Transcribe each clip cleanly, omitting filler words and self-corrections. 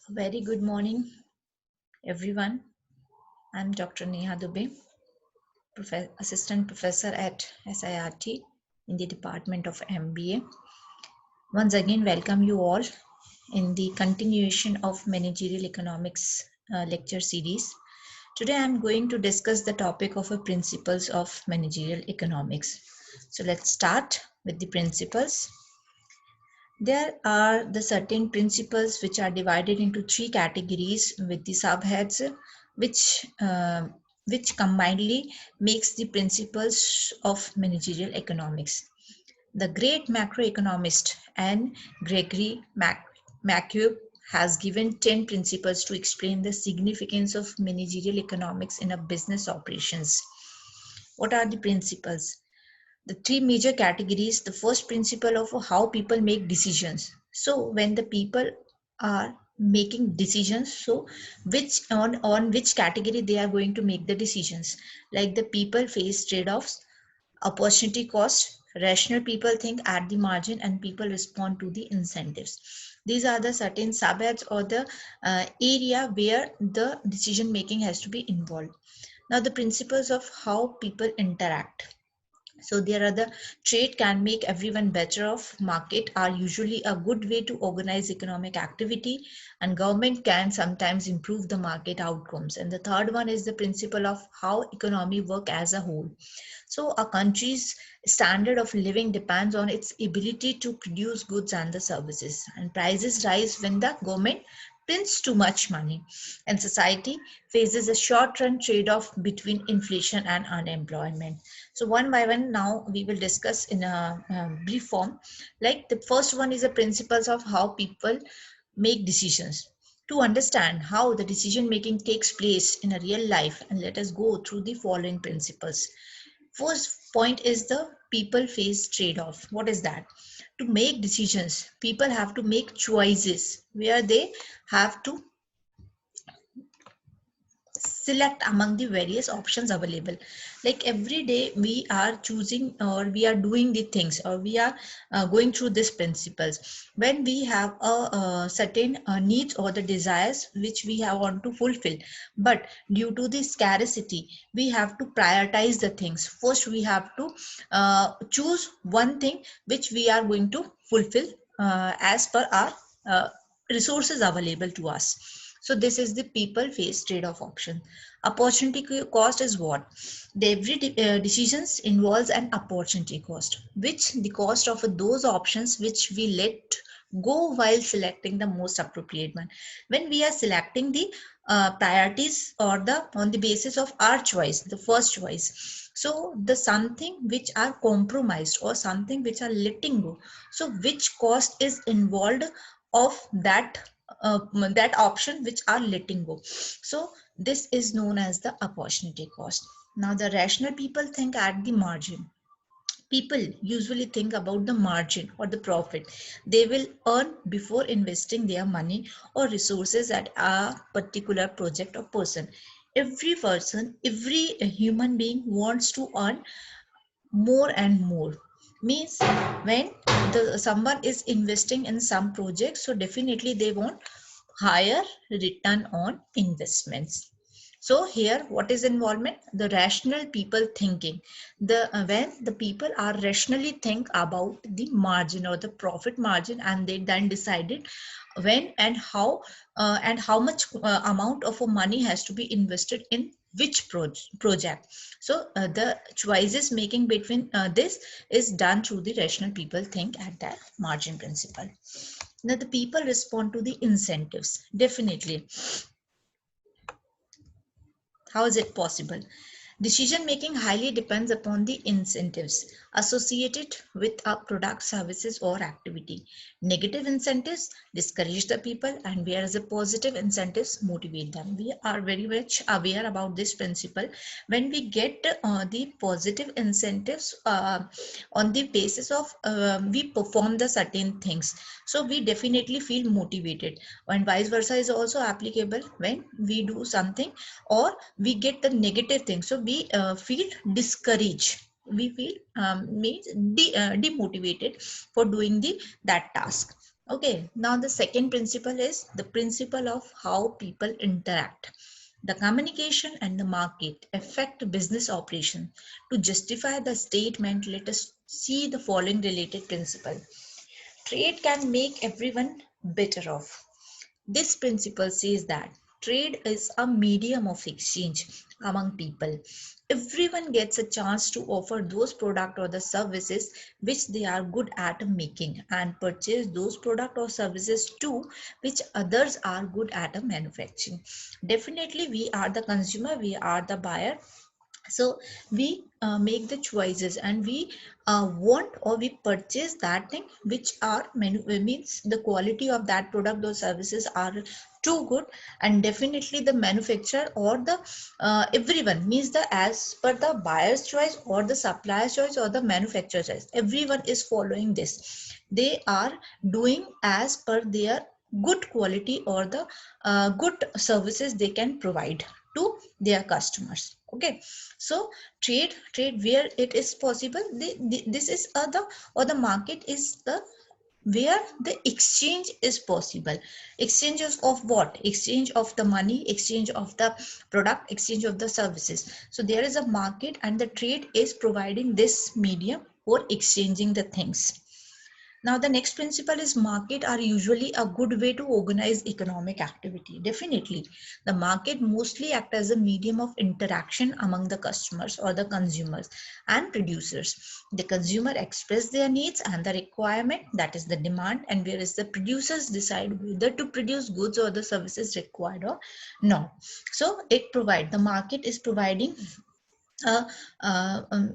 Very good morning, everyone. I'm Dr. Neha Dubey, Assistant Professor at SIRT in the Department of MBA. Once again, welcome you all in the continuation of Managerial Economics lecture series. Today, I'm going to discuss the topic of principles of managerial economics. So let's start with the principles. There are the certain principles which are divided into three categories with the subheads, which uh, which combinedly makes the principles of managerial economics. The great macroeconomist and Gregory McCube has given 10 principles to explain the significance of managerial economics in a business operations. What are the principles? The three major categories. The first principle of how people make decisions. So when the people are making decisions, so which on which category they are going to make the decisions, like the people face trade-offs, opportunity cost, rational people think at the margin, and people respond to the incentives. These are the certain subheads or the area where the decision making has to be involved. Now the principles of how people interact. So there are the trade can make everyone better off. Market are usually a good way to organize economic activity, and government can sometimes improve the market outcomes. And the third one is the principle of how economy work as a whole. So a country's standard of living depends on its ability to produce goods and the services, and prices rise when the government prints too much money, and society faces a short-run trade-off between inflation and unemployment. So one by one, now we will discuss in a brief form. Like the first one is the principles of how people make decisions. To understand how the decision making takes place in a real life, and let us go through the following principles. First point is the people face trade-off. What is that? To make decisions, people have to make choices where they have to select among the various options available. Like every day we are choosing, or we are doing the things, or we are going through these principles when we have a certain needs or the desires which we have want to fulfill, but due to the scarcity we have to prioritize the things. First we have to choose one thing which we are going to fulfill as per our uh, resources available to us. So this is the people face trade-off option. Opportunity cost is what? The every decisions involves an opportunity cost, which the cost of those options which we let go while selecting the most appropriate one. When we are selecting the priorities or the on the basis of our choice, the first choice. So the something which are compromised or something which are letting go. So which cost is involved of that option which are letting go. So this is known as the opportunity cost. Now the rational people think at the margin. People usually think about the margin or the profit they will earn before investing their money or resources at a particular project or person. Every person, every human being wants to earn more and more. Means when the someone is investing in some project, so definitely they want higher return on investments. So here what is involvement? The rational people thinking. The when the people are rationally think about the margin or the profit margin, and they then decided when and how much amount of money has to be invested in which project. So the choices making between this is done through the rational people think at that margin principle. Now the people respond to the incentives. Definitely. How is it possible? Decision making highly depends upon the incentives associated with a product, services, or activity. Negative incentives discourage the people, and whereas the positive incentives motivate them. We are very much aware about this principle. When we get the positive incentives on the basis of we perform the certain things, so we definitely feel motivated, and vice versa is also applicable. When we do something or we get the negative thing, so we feel discouraged, we feel means demotivated for doing the that task. Okay, now the second principle is the principle of how people interact. The communication and the market affect business operation. To justify the statement, let us see the following related principle. Trade can make everyone better off. This principle says that trade is a medium of exchange among people. Everyone gets a chance to offer those products or the services which they are good at making and purchase those products or services too which others are good at manufacturing. Definitely we are the consumer, we are the buyer, so we make the choices and we want or we purchase that thing which are means the quality of that product or services are too good, and definitely the manufacturer or the everyone means the as per the buyer's choice or the supplier's choice or the manufacturer's choice, everyone is following this. They are doing as per their good quality or the good services they can provide to their customers. Okay, so trade where it is possible, this is the or the market is the where the exchange is possible. Exchanges of what? Exchange of the money, exchange of the product, exchange of the services. So there is a market and the trade is providing this medium for exchanging the things. Now, the next principle is market are usually a good way to organize economic activity. Definitely, the market mostly act as a medium of interaction among the customers or the consumers and producers. The consumer express their needs and the requirement, that is the demand, and whereas the producers decide whether to produce goods or the services required or not. So, the market is providing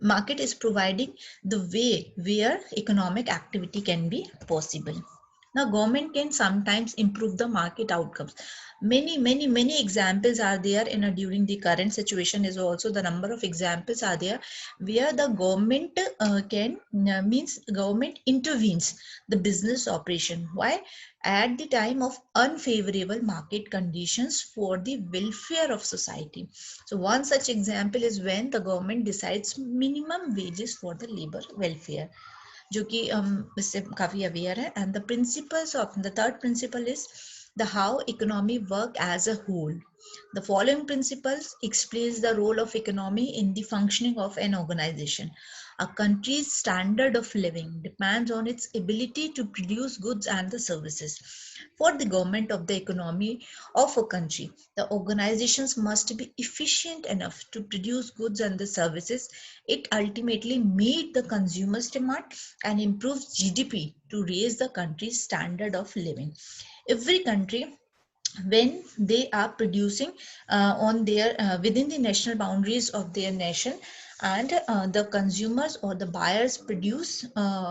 market is providing the way where economic activity can be possible. Now, government can sometimes improve the market outcomes. Many examples are there in during the current situation is also the number of examples are there where the government can means government intervenes the business operation. Why? At the time of unfavorable market conditions for the welfare of society. So one such example is when the government decides minimum wages for the labor welfare, जो कि इससे काफी aware है. And the principles of the third principle is the how economy work as a whole. The following principles explains the role of economy in the functioning of an organization. A country's standard of living depends on its ability to produce goods and the services. For the government of the economy of a country, the organizations must be efficient enough to produce goods and the services. It ultimately meet the consumer's demand and improves GDP to raise the country's standard of living. Every country, when they are producing on their within the national boundaries of their nation, and the consumers or the buyers produce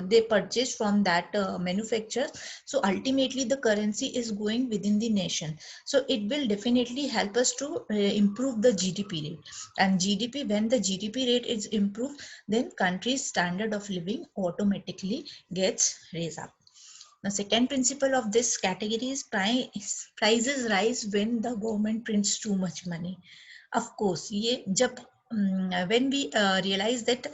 they purchase from that manufacturer, so ultimately the currency is going within the nation, so it will definitely help us to improve the GDP rate. And GDP, when the GDP rate is improved, then country's standard of living automatically gets raised up. The second principle of this category is prices rise when the government prints too much money. Of course, ये जब when we realize that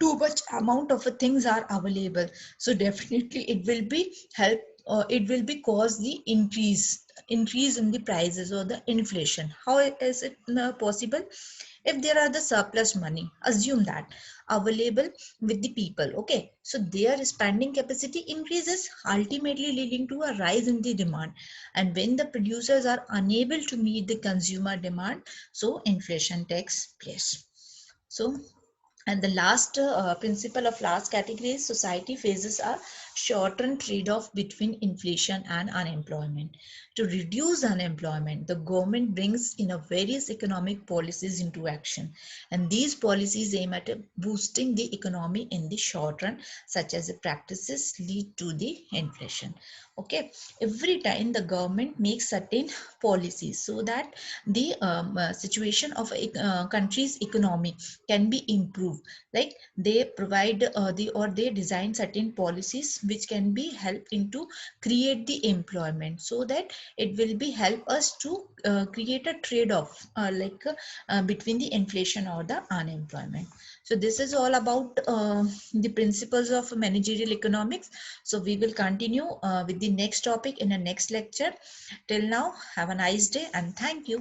too much amount of things are available, so definitely it will be help it will be cause the increase in the prices or the inflation. How is it possible? If there are the surplus money, assume that available with the people, okay, so their spending capacity increases, ultimately leading to a rise in the demand. And when the producers are unable to meet the consumer demand, so inflation takes place. So, and the last principle of last category is society faces a short-term trade-off between inflation and unemployment. To reduce unemployment, the government brings in a various economic policies into action, and these policies aim at boosting the economy in the short run, such as the practices lead to the inflation. Okay, every time the government makes certain policies so that the situation of a country's economy can be improved, like they provide they design certain policies which can be help into create the employment, so that it will be help us to create a trade-off between the inflation or the unemployment. So this is all about the principles of managerial economics. So we will continue with the next topic in the next lecture. Till now, have a nice day and thank you.